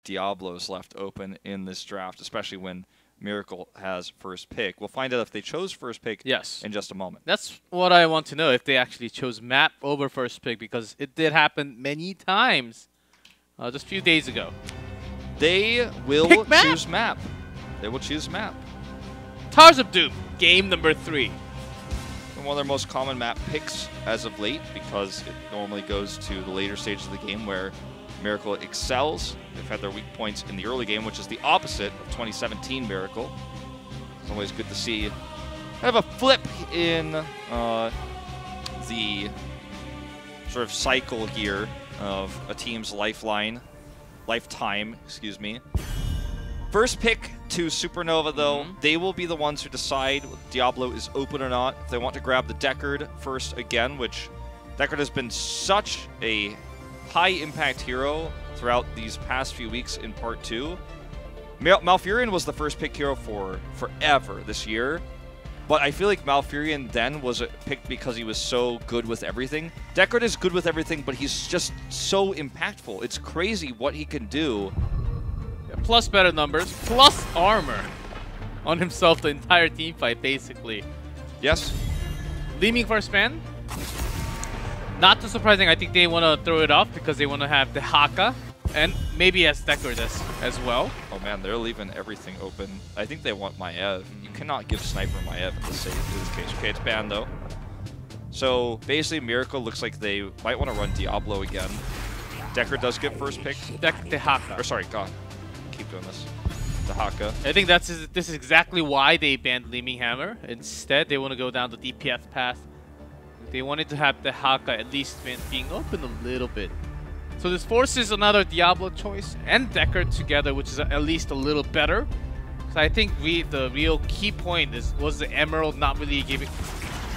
Diablos left open in this draft, especially when Miracle has first pick. We'll find out if they chose first pick in just a moment. That's what I want to know, if they actually chose map over first pick, because it did happen many times just a few days ago. They will choose map. They will choose map. Tars of Doom, game number 3. One of their most common map picks as of late, because it normally goes to the later stages of the game where Miracle excels. They've had their weak points in the early game, which is the opposite of 2017 Miracle. It's always good to see kind of a flip in the sort of cycle here of a team's lifetime, excuse me. First pick to Supernova, though. They will be the ones who decide if Diablo is open or not. If they want to grab the Deckard first again, which Deckard has been such a high-impact hero throughout these past few weeks in Part 2. Malfurion was the first pick hero for forever this year, but I feel like Malfurion then was picked because he was so good with everything. Deckard is good with everything, but he's just so impactful. It's crazy what he can do. Yeah, plus better numbers, plus armor on himself the entire team fight, basically. Yes. Leeming for a span. Not too surprising. I think they want to throw it off because they want to have the Haka and maybe as Deckard as well. Oh man, they're leaving everything open. I think they want Maiev. You cannot give Sniper Maiev in this case. Okay, it's banned though. So basically, Miracle looks like they might want to run Diablo again. Deckard does get first pick. The Haka. Or sorry, God, keep doing this. The Haka. I think this is exactly why they banned Leeming Hammer. Instead, they want to go down the DPS path. They wanted to have the Haka at least being open a little bit. So this forces another Diablo choice and Deckard together, which is at least a little better. So I think the real key point was the Emerald not really giving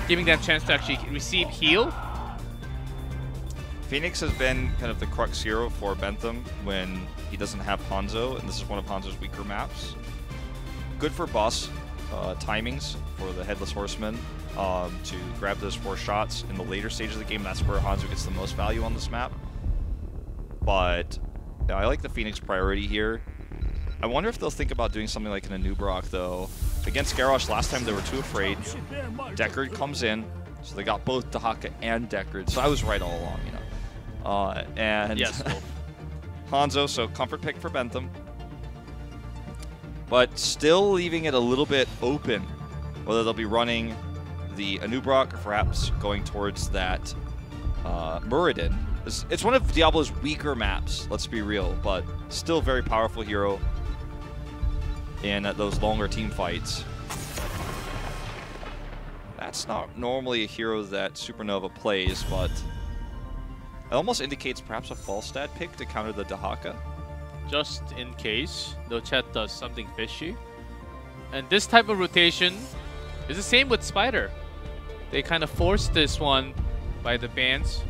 them a chance to actually receive heal. Phoenix has been kind of the crux hero for Bentham when he doesn't have Hanzo, and this is one of Hanzo's weaker maps. Good for boss timings for the Headless Horseman. To grab those 4 shots in the later stages of the game. That's where Hanzo gets the most value on this map. But yeah, I like the Phoenix priority here. I wonder if they'll think about doing something like an Anub'arak, though. Against Garrosh last time, they were too afraid. Deckard comes in, so they got both Dahaka and Deckard. So I was right all along, you know. And yes, Hanzo, so comfort pick for Bentham. But still leaving it a little bit open, whether they'll be running the Anub'arak, or perhaps going towards that Muradin. It's one of Diablo's weaker maps, let's be real, but still very powerful hero in those longer team fights. That's not normally a hero that Supernova plays, but it almost indicates perhaps a Falstad pick to counter the Dahaka. Just in case Nochet does something fishy. And this type of rotation is the same with Spider. They kind of forced this one by the bans.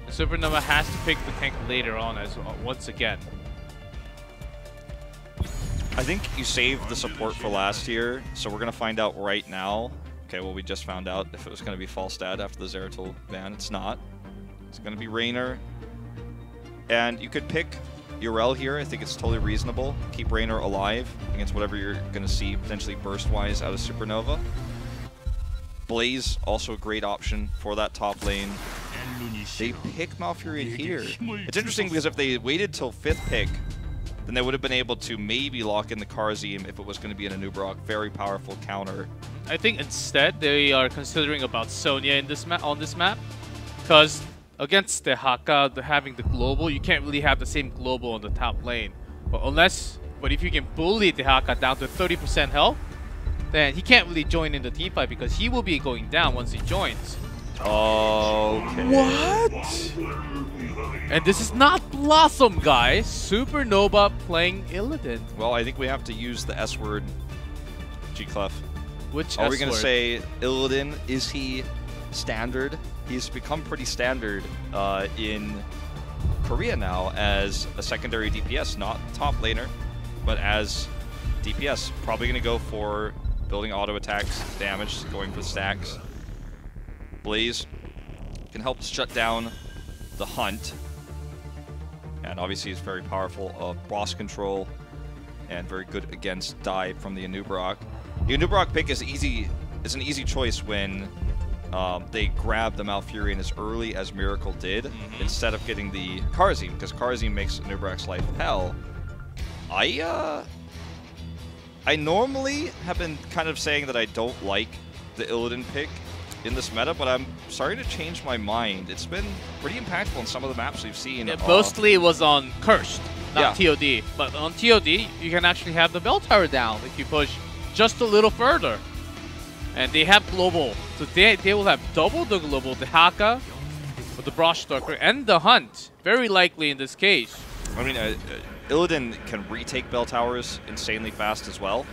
Supernova has to pick the tank later on once again. I think you saved the support for last year, so we're going to find out right now. Okay, well, we just found out if it was going to be Falstad after the Zeratul ban. It's not. It's going to be Raynor. And you could pick Yrel here. I think it's totally reasonable. Keep Raynor alive against whatever you're going to see potentially burst-wise out of Supernova. Blaze, also a great option for that top lane. They pick Malfurion here. It's interesting because if they waited till 5th pick, then they would have been able to maybe lock in the Karzim if it was going to be an Anub'arak. Very powerful counter. I think instead they are considering about Sonya in this on this map, because against the Haka, having the global, you can't really have the same global on the top lane. But if you can bully the Haka down to 30% health, then he can't really join in the team fight because he will be going down once he joins. Okay. What? And this is not Blossom, guys. Supernova playing Illidan. Well, I think we have to use the S word, G-Clef. Which Are we going to say Illidan? Is he standard? He's become pretty standard in Korea now as a secondary DPS, not top laner, but as DPS. Probably going to go for building auto attacks, damage, going for stacks. Blaze can help shut down the hunt. And obviously he's very powerful of boss control and very good against dive from the Anub'arak. The Anub'arak pick is an easy choice when they grab the Malfurion as early as Miracle did, instead of getting the Kharazim, because Kharazim makes Anub'arak's life hell. I normally have been kind of saying that I don't like the Illidan pick in this meta, but I'm starting to change my mind. It's been pretty impactful in some of the maps we've seen. Yeah, mostly it was on Cursed, not TOD. But on TOD, you can actually have the bell tower down if you push just a little further. And they have global, so they will have double the global, the Haka, with the Broshstalker, and the Hunt. Very likely in this case. I mean, Illidan can retake bell towers insanely fast as well.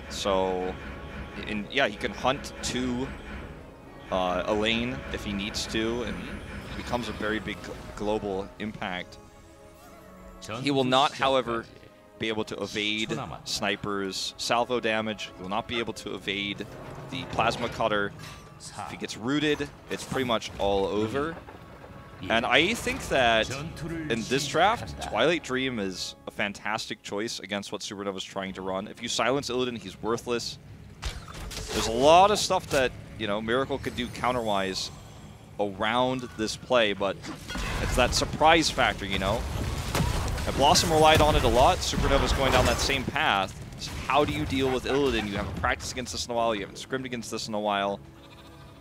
So, yeah, he can hunt to a lane if he needs to, and it becomes a very big global impact. He will not, however, be able to evade snipers' salvo damage. He will not be able to evade the plasma cutter. If he gets rooted, it's pretty much all over. And I think that in this draft, Twilight Dream is a fantastic choice against what Supernova is trying to run. If you silence Illidan, he's worthless. There's a lot of stuff that, you know, Miracle could do counter-wise around this play, but it's that surprise factor, you know? And Blossom relied on it a lot. Supernova's going down that same path. So how do you deal with Illidan? You haven't practiced against this in a while. You haven't scrimmed against this in a while.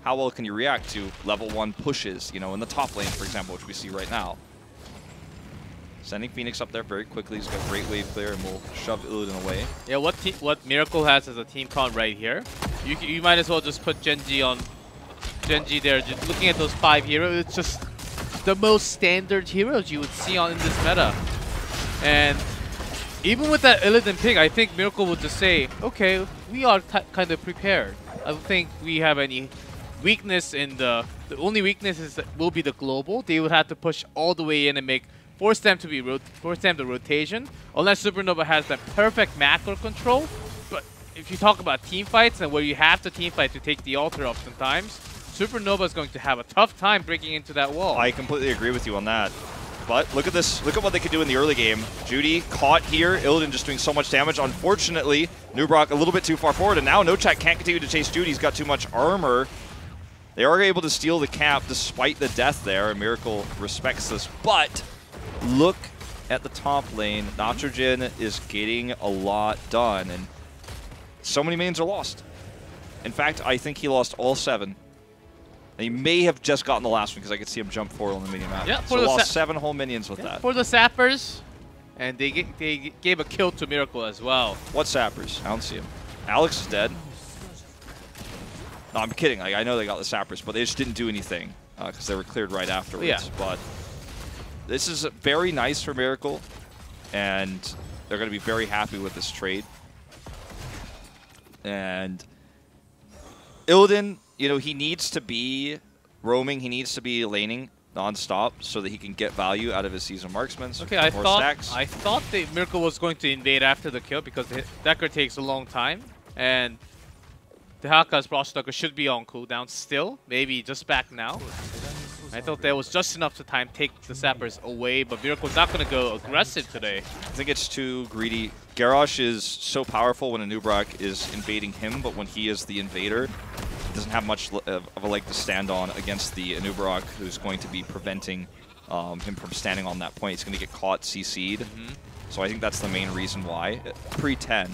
How well can you react to level 1 pushes, you know, in the top lane, for example, which we see right now? Sending Phoenix up there very quickly. He's got great wave clear and will shove Illidan away. Yeah, what Miracle has as a team count right here, you might as well just put Genji there. Just looking at those 5 heroes, it's just the most standard heroes you would see in this meta. And even with that Illidan pick, I think Miracle would just say, okay, we are kind of prepared. I don't think we have any weakness in the only weakness will be the global. They would have to push all the way in and force them to rotation, unless Supernova has that perfect macro control. But if you talk about team fights and where you have to team fight to take the altar oftentimes, Supernova is going to have a tough time breaking into that wall. I completely agree with you on that. But look at this. Look at what they could do in the early game. Judy caught here. Illidan just doing so much damage. Unfortunately, Anub'arak a little bit too far forward, and now NoChat can't continue to chase Judy. He's got too much armor. They are able to steal the cap despite the death there, and Miracle respects this. But look at the top lane. Nitrogen is getting a lot done, and so many minions are lost. In fact, I think he lost all 7. And he may have just gotten the last one because I could see him jump 4 on the mini map. Yeah, so lost 7 whole minions with that. For the sappers, and they gave a kill to Miracle as well. What sappers? I don't see him. Alex is dead. No, I'm kidding. I know they got the sappers, but they just didn't do anything because they were cleared right afterwards. Yeah. But this is very nice for Miracle, and they're going to be very happy with this trade. And Illidan, you know, he needs to be roaming. He needs to be laning non-stop so that he can get value out of his season marksmen. Okay, I thought that Miracle was going to invade after the kill because the Decker takes a long time, and the Haka's Broshstalker should be on cooldown still, maybe just back now. I thought there was just enough time to take the sappers away, but Miracle's not going to go aggressive today. I think it's too greedy. Garrosh is so powerful when Anub'arak is invading him, but when he is the invader, he doesn't have much of a leg to stand on against the Anub'arak, who's going to be preventing him from standing on that point. He's going to get caught CC'd. So I think that's the main reason why. Pre-10.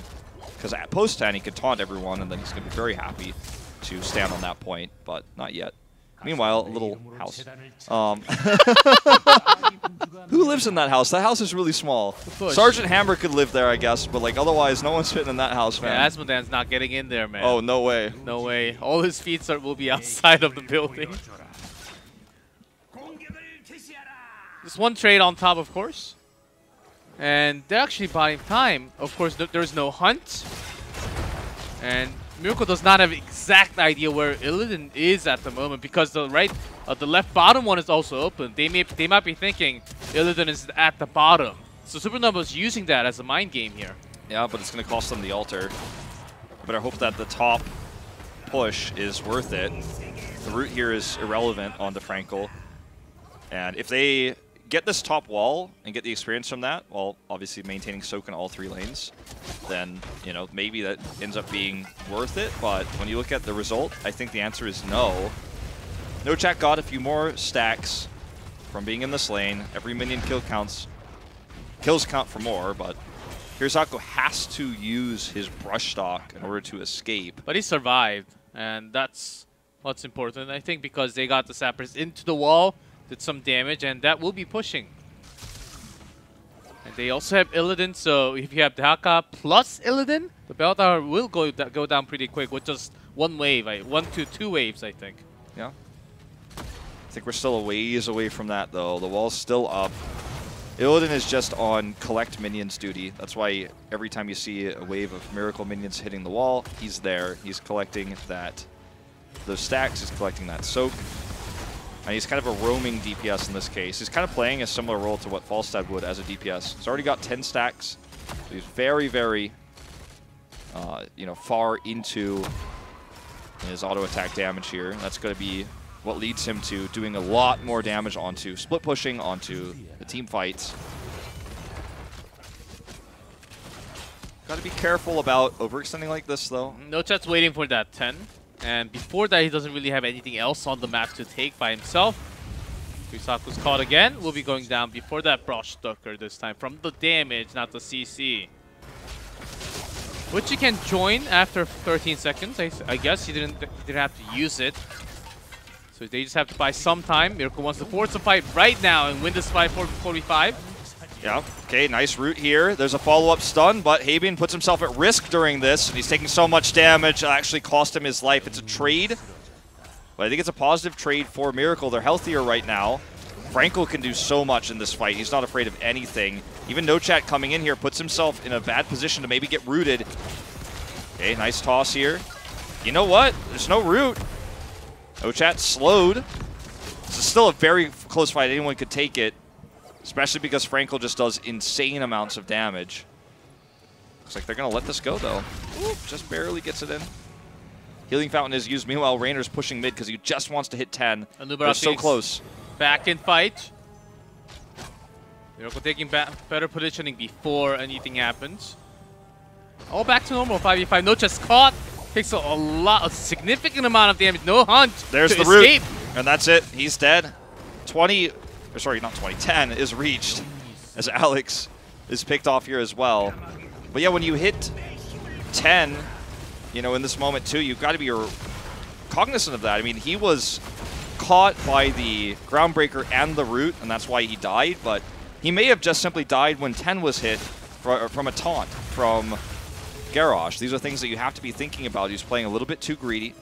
Because at post-10, he could taunt everyone, and then he's going to be very happy to stand on that point, but not yet. Meanwhile, a little house. Who lives in that house? That house is really small. Sergeant Hammer could live there, I guess, but like otherwise, no one's fitting in that house, man. Yeah, Asmodan's not getting in there, man. Oh, no way. No way. All his feet will be outside of the building. Just one trade on top, of course. And they're actually buying time. Of course, there's no hunt. And Miracle does not have exact idea where Illidan is at the moment because the left bottom one is also open. They might be thinking Illidan is at the bottom. So Supernova is using that as a mind game here. Yeah, but it's going to cost them the altar. I better hope that the top push is worth it. The root here is irrelevant on DeFranco. And if they get this top wall and get the experience from that, while obviously maintaining soak in all 3 lanes, then, you know, maybe that ends up being worth it. But when you look at the result, I think the answer is no. NoChat got a few more stacks from being in this lane. Every minion kill counts. Kills count for more, but Kirisaku has to use his brush stock in order to escape. But he survived, and that's what's important, I think, because they got the sappers into the wall, did some damage, and that will be pushing. And they also have Illidan, so if you have Dhaka plus Illidan, the bell tower will go down pretty quick with just 1 wave, 1 to 2 waves, I think. Yeah. I think we're still a ways away from that, though. The wall's still up. Illidan is just on collect minions duty. That's why every time you see a wave of Miracle minions hitting the wall, he's there. He's collecting those stacks, he's collecting that soak. And he's kind of a roaming DPS in this case. He's kind of playing a similar role to what Falstad would as a DPS. He's already got 10 stacks. So he's very, very, you know, far into his auto attack damage here. That's going to be what leads him to doing a lot more damage onto split pushing, onto the team fights. Got to be careful about overextending like this, though. NoChat's waiting for that 10. And before that, he doesn't really have anything else on the map to take by himself. Kirisaku's caught again. Will be going down before that Brush Stucker this time from the damage, not the CC. Which you can join after 13 seconds. I guess he didn't have to use it. So they just have to buy some time. Miracle wants to force a fight right now and win this fight for 45. Yeah, okay, nice route here. There's a follow-up stun, but Habian puts himself at risk during this, and he's taking so much damage, it actually cost him his life. It's a trade, but I think it's a positive trade for Miracle. They're healthier right now. Frankel can do so much in this fight. He's not afraid of anything. Even NoChat coming in here puts himself in a bad position to maybe get rooted. Okay, nice toss here. You know what? There's no root. NoChat slowed. This is still a very close fight. Anyone could take it. Especially because Frankel just does insane amounts of damage. Looks like they're going to let this go, though. Ooh, just barely gets it in. Healing Fountain is used. Meanwhile, Rainer's pushing mid because he just wants to hit 10. They're so close. Back in fight. Miracle taking better positioning before anything happens. All back to normal. 5v5. NoChat's caught. Takes a significant amount of damage. No hunt. There's the escape. root. And that's it. He's dead. 10 is reached as Alex is picked off here as well. But yeah, when you hit 10, you know, in this moment too, you've got to be cognizant of that. I mean, he was caught by the Groundbreaker and the root, and that's why he died, but he may have just simply died when 10 was hit from a taunt from Garrosh. These are things that you have to be thinking about. He's playing a little bit too greedy.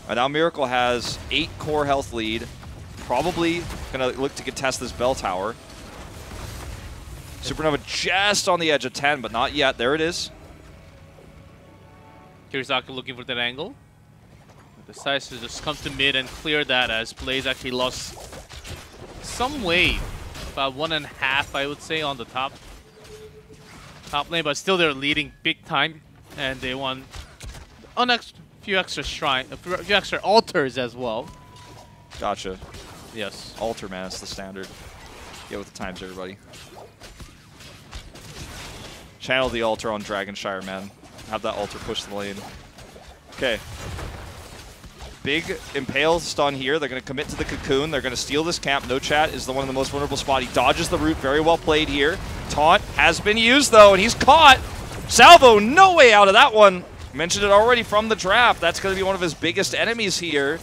And now Miracle has 8 core health lead. Probably going to look to contest this bell tower. Supernova just on the edge of 10, but not yet. There it is. Kirisaku looking for that angle. Decides to just come to mid and clear that as Blaze actually lost some weight. About 1.5, I would say, on the top lane, but still they're leading big time. And they won a few extra altars as well. Gotcha. Yes. Altar, man, it's the standard. Get with the times, everybody. Channel the altar on Dragonshire, man. Have that altar push the lane. Okay. Big Impale stun here. They're going to commit to the Cocoon. They're going to steal this camp. NoChat is the one in the most vulnerable spot. He dodges the root. Very well played here. Taunt has been used, though, and he's caught. Salvo, no way out of that one. Mentioned it already from the draft. That's going to be one of his biggest enemies here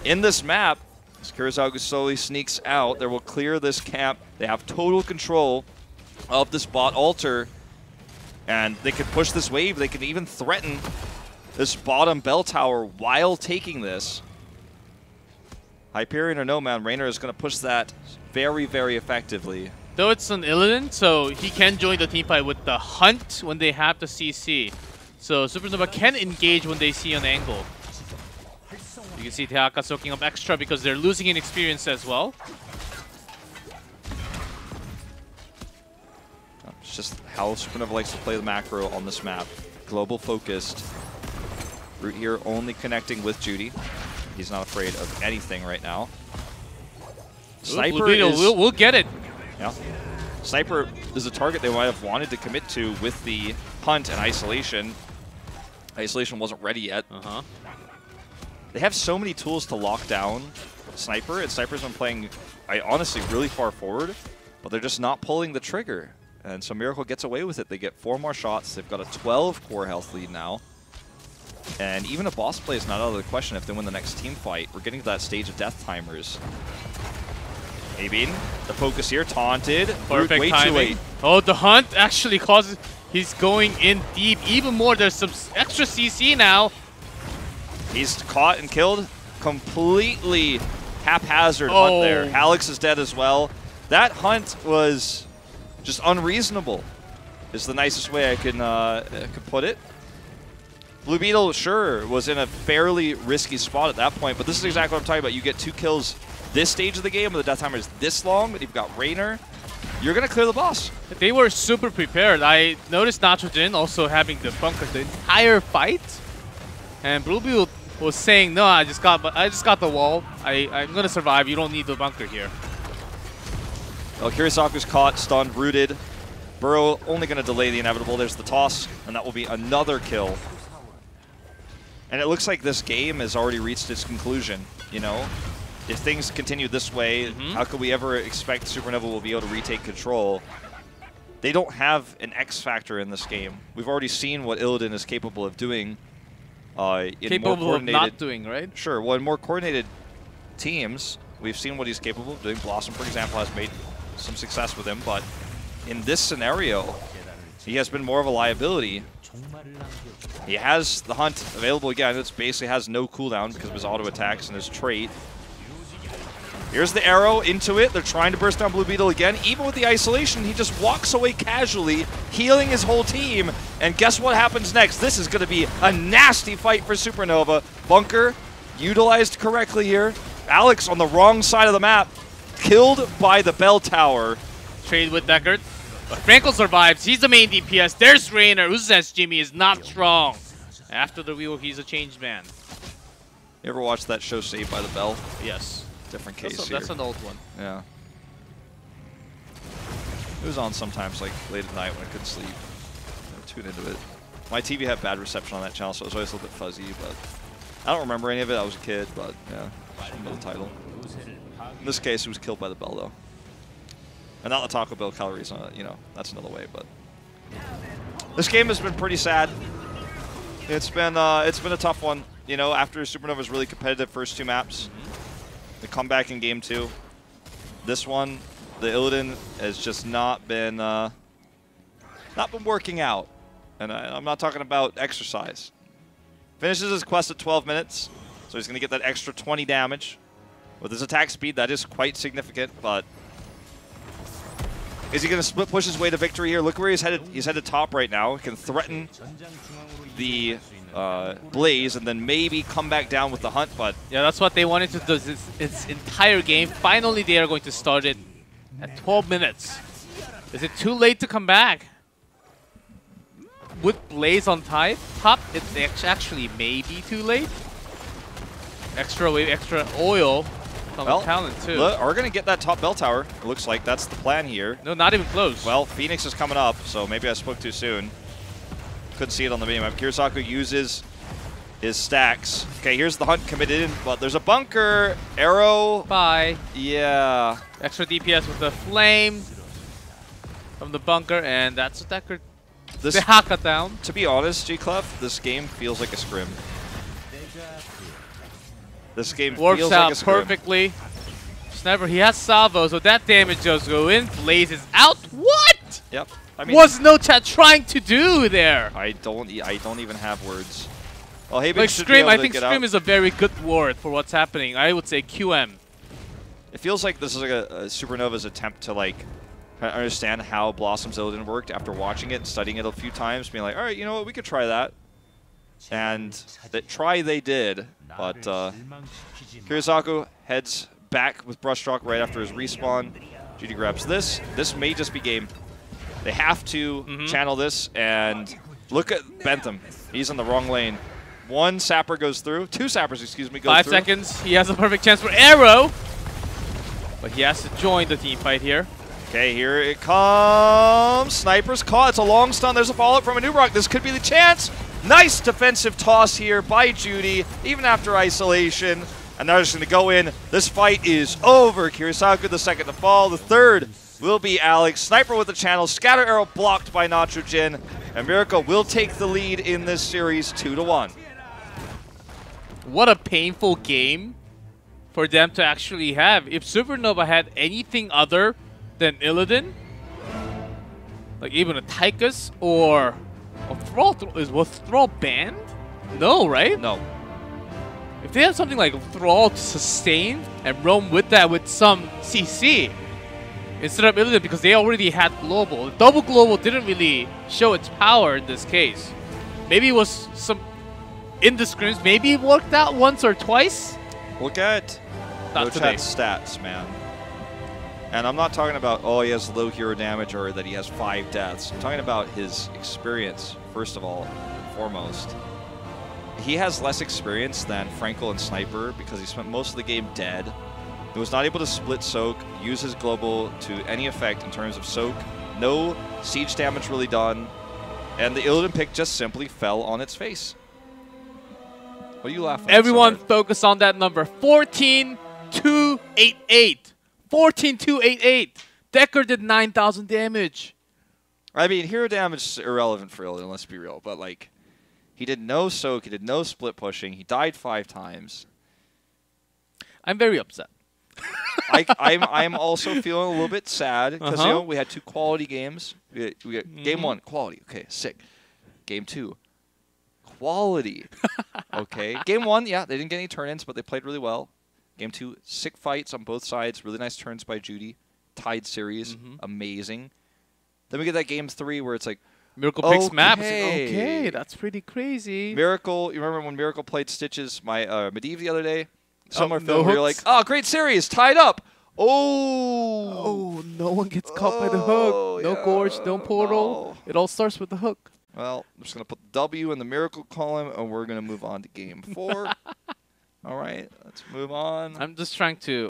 in this map. As Kirisaku slowly sneaks out, they will clear this camp. They have total control of this bot altar, and they could push this wave. They could even threaten this bottom bell tower while taking this. Hyperion or no, man, Rainer is going to push that very, very effectively. Though it's an Illidan, so he can join the team fight with the hunt when they have the CC. So Supernova can engage when they see an angle. You can see Teaka soaking up extra because they're losing in experience as well. It's just how Supernova likes to play the macro on this map. Global focused. Root here only connecting with Judy. He's not afraid of anything right now. Sniper Blue Beetle is... will get it. Yeah. Sniper is a target they might have wanted to commit to with the hunt and isolation. Isolation wasn't ready yet. They have so many tools to lock down Sniper, and Sniper's been playing, honestly, really far forward, but they're just not pulling the trigger. And so Miracle gets away with it. They get 4 more shots. They've got a 12 core health lead now. And even a boss play is not out of the question if they win the next team fight. We're getting to that stage of death timers. Maybe the focus here, taunted. Perfect way timing. too late. Oh, the hunt actually causes... He's going in deep even more. There's some extra CC now. He's caught and killed. Completely haphazard hunt there. Alex is dead as well. That hunt was just unreasonable, is the nicest way I could put it. Blue Beetle, sure, was in a fairly risky spot at that point, but this is exactly what I'm talking about. You get 2 kills this stage of the game, where the death timer is this long, and you've got Raynor. You're going to clear the boss. They were super prepared. I noticed Nitrogen also having the bunker the entire fight. And Blue Beetle was saying, no, I just got the wall. I'm going to survive. You don't need the bunker here. Well, Kirisaku's caught, stunned, rooted. Burrow only going to delay the inevitable. There's the toss, and that will be another kill. And it looks like this game has already reached its conclusion, you know? If things continue this way, how could we ever expect Supernova will be able to retake control? They don't have an X factor in this game. We've already seen what Illidan is capable of doing. Capable of not doing, right? Sure. Well, in more coordinated teams, we've seen what he's capable of doing. Blossom, for example, has made some success with him, but in this scenario, he has been more of a liability. He has the hunt available again. It basically has no cooldown because of his auto attacks and his trait. Here's the arrow into it. They're trying to burst down Blue Beetle again. Even with the isolation, he just walks away casually, healing his whole team. And guess what happens next? This is going to be a nasty fight for Supernova. Bunker utilized correctly here. Alex on the wrong side of the map, killed by the bell tower. Trade with Deckard. But Frankel survives. He's the main DPS. There's Raynor, who says Jimmy is not strong. After the wheel, he's a changed man. You ever watch that show Saved by the Bell? Yes. Different case here. That's an old one. Yeah. It was on sometimes, like, late at night when I couldn't sleep. I would tune into it. My TV had bad reception on that channel, so it was always a little bit fuzzy, but I don't remember any of it. I was a kid, but, yeah, some of the title. In this case, it was killed by the bell, though. And not the Taco Bell calories, you know, that's another way, but... This game has been pretty sad. It's been a tough one, you know, after Supernova's really competitive first 2 maps. The comeback in game 2. This one, the Illidan has just not been working out. And I'm not talking about exercise. Finishes his quest at 12 minutes, so he's going to get that extra 20 damage. With his attack speed, that is quite significant, but... Is he going to split push his way to victory here? Look where he's headed. He's headed top right now. He can threaten the Blaze and then maybe come back down with the hunt, but... Yeah, that's what they wanted to do this entire game. Finally, they are going to start it at 12 minutes. Is it too late to come back? With Blaze on top, it's actually maybe too late. Extra wave, extra oil from talent too. Are going to get that top bell tower. It looks like that's the plan here. No, not even close. Well, Phoenix is coming up, so maybe I spoke too soon. Couldn't see it on the minimap. Kirisaku uses his stacks. Okay, here's the hunt committed in, but there's a bunker. Arrow. Bye. Yeah. Extra DPS with the flame from the bunker, and that's what Deckard. They hack it down. To be honest, G-Clef, this game feels like a scrim. This game Works feels out like a scrim. perfectly. Sniper, he has salvo, so that damage does go in. Blaze is out. What? Yep. I mean, was No Chat trying to do there? I don't even have words. Well, Haven like should Scream, be able I to think get Scream out. is a very good word for what's happening. I would say QM. It feels like this is like a Supernova's attempt to like understand how Blossom's Illidan worked after watching it and studying it a few times, being like, all right, you know what, we could try that. And they did, but Kirisaku heads back with Brushstroke right after his respawn. GD grabs this. This may just be game. They have to channel this, and look at Bentham. He's in the wrong lane. 1 sapper goes through. 2 sappers, excuse me, go through. 5 seconds. He has a perfect chance for arrow. But he has to join the team fight here. Okay, here it comes. Sniper's caught. It's a long stun. There's a follow-up from a Nubrock. This could be the chance. Nice defensive toss here by Judy, even after isolation. And they're just going to go in. This fight is over. Kirisaku the second to fall. The third will be Alex. Sniper with the channel. Scatter arrow blocked by Nitrogen. And Miracle will take the lead in this series 2-1. What a painful game for them to actually have. If Supernova had anything other than Illidan, like even a Tychus or a Thrall, was Thrall banned? No, right? No. If they have something like Thrall to sustain and roam with that with some CC instead of Illidan, because they already had Global. Double Global didn't really show its power in this case. Maybe it was some indiscriminate. Maybe it worked out once or twice. Look at Rochat's stats, man. And I'm not talking about, oh, he has low hero damage or that he has 5 deaths. I'm talking about his experience, first of all, and foremost. He has less experience than Frankel and Sniper because he spent most of the game dead. He was not able to split Soak, use his global to any effect in terms of Soak. No siege damage really done. And the Illidan pick just simply fell on its face. What are you laughing at? Everyone focus on that number. 14,288. 14,288. Decker did 9,000 damage. I mean, hero damage is irrelevant for Illidan, let's be real. But, like, he did no soak, he did no split pushing, he died 5 times. I'm very upset. I'm also feeling a little bit sad because you know we had 2 quality games. We got game 1 quality, okay, sick. Game 2 quality, okay. Game 1, yeah, they didn't get any turn-ins, but they played really well. Game 2, sick fights on both sides, really nice turns by Judy, tied series, amazing. Then we get that game 3 where it's like, Miracle picks maps. Okay, that's pretty crazy. Miracle, you remember when Miracle played Stitches, my Medivh the other day? Similar no film where you're like, oh, great series, tied up. Oh, no one gets caught by the hook. No gorge, no portal. No. It all starts with the hook. Well, I'm just going to put the W in the Miracle column, and we're going to move on to game 4. All right, let's move on. I'm just trying to